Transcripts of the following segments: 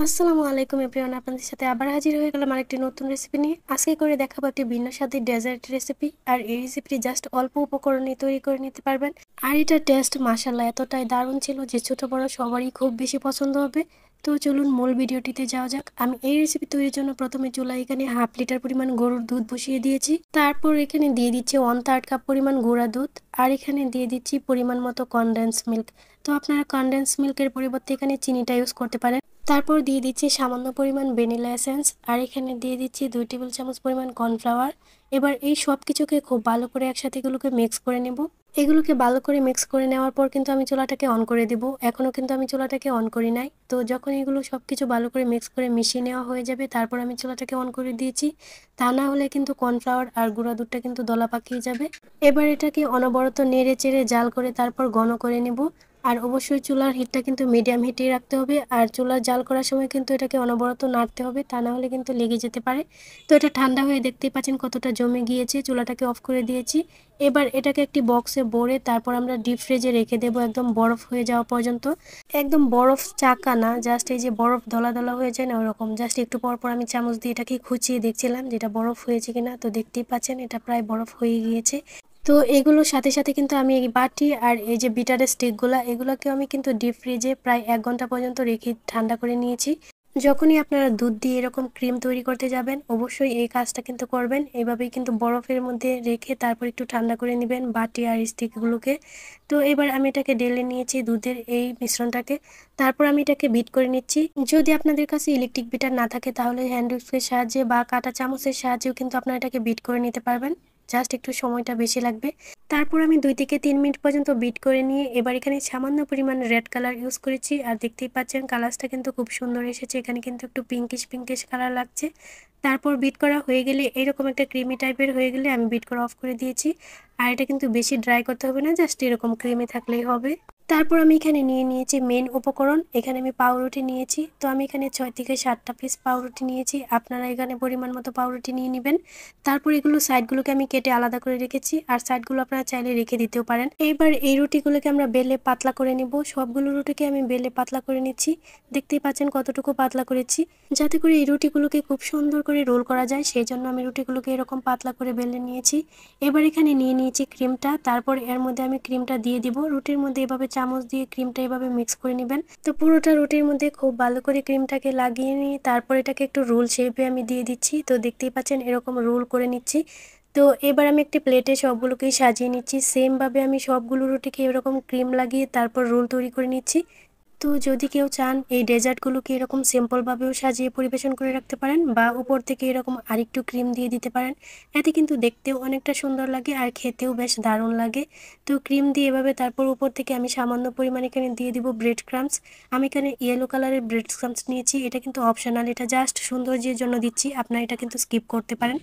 আসসালামু আলাইকুম এভরিওয়ান, আপনাদের সাথে আবার হাজির হয়ে গেলাম আরেকটি নতুন রেসিপি নিয়ে। আজকে করে দেখাবো একটি ভিন্ন স্বাদের ডেজার্ট রেসিপি। আর এই রেসিপিটি জাস্ট অল্প উপকরণে তৈরি করে নিতে পারবেন। আর এটার টেস্ট মাশাআল্লাহ এতটাই দারুণ ছিল যে ছোট বড় সবারই খুব বেশি পছন্দ হবে। তো চলুন মূল ভিডিওটিতে যাওয়া যাক। আমি এই রেসিপি তৈরির জন্য প্রথমে চুলায় এখানে হাফ লিটার পরিমাণ গরুর দুধ বসিয়ে দিয়েছি। তারপর এখানে দিয়ে দিচ্ছি 1/3 কাপ পরিমাণ গুঁড়া দুধ। আর এখানে দিয়ে দিচ্ছি পরিমাণ মতো কনডেন্স মিল্ক। তো আপনারা কনডেন্স মিল্কের পরিবর্তে এখানে চিনিটা ইউজ করতে পারেন। তারপর দিয়ে দিচ্ছি সামান্য পরিমাণ ভ্যানিলা এসেন্স। আর এখানে দিয়ে দিচ্ছি 2 টেবিল চামচ পরিমাণ কর্নফ্লাওয়ার। এবার এই সব কিছুকে খুব ভালো করে একসাথে এগুলোকে মিক্স করে নেব। এগুলোকে ভালো করে মিক্স করে নেওয়ার পর কিন্তু আমি চুলাটাকে অন করে দিব। এখনও কিন্তু আমি চুলাটাকে অন করি নাই। তো যখন এগুলো সব কিছু ভালো করে মিক্স করে মিশিয়ে নেওয়া হয়ে যাবে, তারপর আমি চুলাটাকে অন করে দিয়েছি। তা না হলে কিন্তু কর্নফ্লাওয়ার আর গুঁড়া দুধটা কিন্তু দলা পাকিয়ে যাবে। এবার এটাকে অনবরত নেড়ে চেড়ে জাল করে তারপর ঘন করে নেব। আর অবশ্যই চুলার হিটটা কিন্তু মিডিয়াম হিটেই রাখতে হবে। আর চুলার জাল করার সময় কিন্তু এটাকে অনবরত নাড়তে হবে, তা না হলে কিন্তু লেগে যেতে পারে। তো এটা ঠান্ডা হয়ে দেখতেই পাচ্ছেন কতটা জমে গিয়েছে। চুলাটাকে অফ করে দিয়েছি। এবার এটাকে একটি বক্সে ভরে তারপর আমরা ডিপ ফ্রিজে রেখে দেবো একদম বরফ হয়ে যাওয়া পর্যন্ত। একদম বরফ চাকা না, জাস্ট এই যে বরফ দলা দলা হয়ে যায় না ওরকম, জাস্ট একটু পর পর আমি চামচ দিয়ে এটাকে খুঁচিয়ে দেখছিলাম যেটা বরফ হয়েছে কিনা। তো দেখতেই পাচ্ছেন এটা প্রায় বরফ হয়ে গিয়েছে। তো এগুলোর সাথে সাথে কিন্তু আমি এই বাটি আর এই যে বিটারের এগুলোকেও আমি কিন্তু ডিপ ফ্রিজে প্রায় 1 ঘন্টা পর্যন্ত রেখে ঠান্ডা করে নিয়েছি। যখনই আপনারা দুধ দিয়ে এরকম ক্রিম তৈরি করতে যাবেন, অবশ্যই এই কাজটা কিন্তু করবেন। এভাবেই কিন্তু বরফের মধ্যে রেখে তারপর একটু ঠান্ডা করে নেবেন বাটি আর স্টিকগুলোকে। তো এবার আমি এটাকে ঢেলে নিয়েছি দুধের এই মিশ্রণটাকে। তারপর আমি এটাকে বিট করে নিচ্ছি। যদি আপনাদের কাছে ইলেকট্রিক বিটার না থাকে তাহলে হ্যান্ড উইস্কের সাহায্যে বা কাঁটা চামচের সাহায্যেও কিন্তু আপনারা এটাকে বিট করে নিতে পারবেন। জাস্ট একটু সময়টা বেশি লাগবে। তারপর আমি 2 থেকে 3 মিনিট পর্যন্ত বিট করে নিয়ে এবার এখানে সামান্য পরিমাণ রেড কালার ইউজ করেছি। আর দেখতেই পাচ্ছেন কালারটা কিন্তু খুব সুন্দর এসেছে। এখানে কিন্তু একটু পিঙ্কিশ পিঙ্কিশ কালার লাগছে। তারপর বিট করা হয়ে গেলে এরকম একটা ক্রিমি টাইপের হয়ে গেলে আমি বিট করা অফ করে দিয়েছি। আর এটা কিন্তু বেশি ড্রাই করতে হবে না, জাস্ট এরকম ক্রিমি থাকলেই হবে। তারপর আমি এখানে নিয়ে নিয়েছি মেন উপকরণ। এখানে আমি পাউরুটি নিয়েছি। তো আমি এখানে 6 থেকে 7টা পিস পাউরুটি নিয়েছি। আপনারা এখানে পরিমাণ মতো পাউরুটি নিয়ে নেবেন। তারপর এগুলো সাইডগুলোকে আমি কেটে আলাদা করে রেখেছি। আর সাইডগুলো আপনারা চাইলে রেখে দিতেও পারেন। এইবার এই রুটিগুলোকে আমরা বেলে পাতলা করে নিব। সবগুলো রুটিকে আমি বেলে পাতলা করে নিচ্ছি। দেখতেই পাচ্ছেন কতটুকু পাতলা করেছি, যাতে করে এই রুটিগুলোকে খুব সুন্দর করে রোল করা যায়। সেই জন্য আমি রুটিগুলোকে এরকম পাতলা করে বেলে নিয়েছি। এবার এখানে নিয়ে নিয়েছি ক্রিমটা। তারপর এর মধ্যে আমি ক্রিমটা দিয়ে দিব। রুটির মধ্যে এভাবে চামচ দিয়ে ক্রিমটা এভাবে মিক্স করে নেবেন। তো পুরোটা রুটির মধ্যে খুব ভালো করে ক্রিমটাকে লাগিয়ে নিয়ে তারপর এটাকে একটু রোল শেপে আমি দিয়ে দিচ্ছি। তো দেখতেই পাচ্ছেন এরকম রোল করে নিচ্ছি। তো এবার আমি একটি প্লেটে সবগুলোকেই সাজিয়ে নিচ্ছি। সেমভাবে আমি সবগুলো রুটিকে এরকম ক্রিম লাগিয়ে তারপর রোল তৈরি করে নিচ্ছি। তো যদি কেউ চান এই ডেজার্টগুলোকে এরকম সিম্পলভাবেও সাজিয়ে পরিবেশন করে রাখতে পারেন, বা উপর থেকে এরকম আরেকটু ক্রিম দিয়ে দিতে পারেন। এতে কিন্তু দেখতেও অনেকটা সুন্দর লাগে আর খেতেও বেশ দারুণ লাগে। তো ক্রিম দিয়ে এভাবে তারপর উপর থেকে আমি সামান্য পরিমাণে এখানে দিয়ে দিব ব্রেড ক্রাম্বস। আমি এখানে ইয়েলো কালারের ব্রেড ক্রাম্বস নিয়েছি। এটা কিন্তু অপশনাল, এটা জাস্ট সৌন্দর্যের জন্য দিচ্ছি, আপনারা এটা কিন্তু স্কিপ করতে পারেন।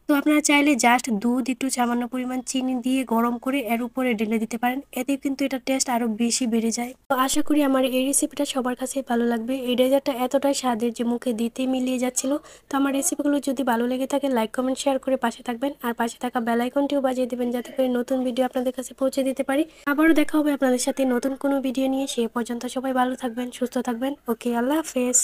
তো আপনারা চাইলে জাস্ট দুধ একটু সামান্য পরিমাণ চিনি দিয়ে গরম করে এর উপরে ঢেলে দিতে পারেন। এতে কিন্তু এটা টেস্ট আরও বেশি বেড়ে যায়। তো আশা করি আমার এই রেসিপিটা সবার কাছে ভালো লাগবে। এই ডেজার্টটা এতটাই স্বাদের যে মুখে দিতেই মিলিয়ে যাচ্ছিল। তো আমার রেসিপিগুলো যদি ভালো লেগে থাকে লাইক কমেন্ট শেয়ার করে পাশে থাকবেন। আর পাশে থাকা বেল আইকনটিও বাজিয়ে দেবেন, যাতে করে নতুন ভিডিও আপনাদের কাছে পৌঁছে দিতে পারি। আবারও দেখা হবে আপনাদের সাথে নতুন কোনো ভিডিও নিয়ে। সে পর্যন্ত সবাই ভালো থাকবেন, সুস্থ থাকবেন। ওকে, আল্লাহ হাফেজ।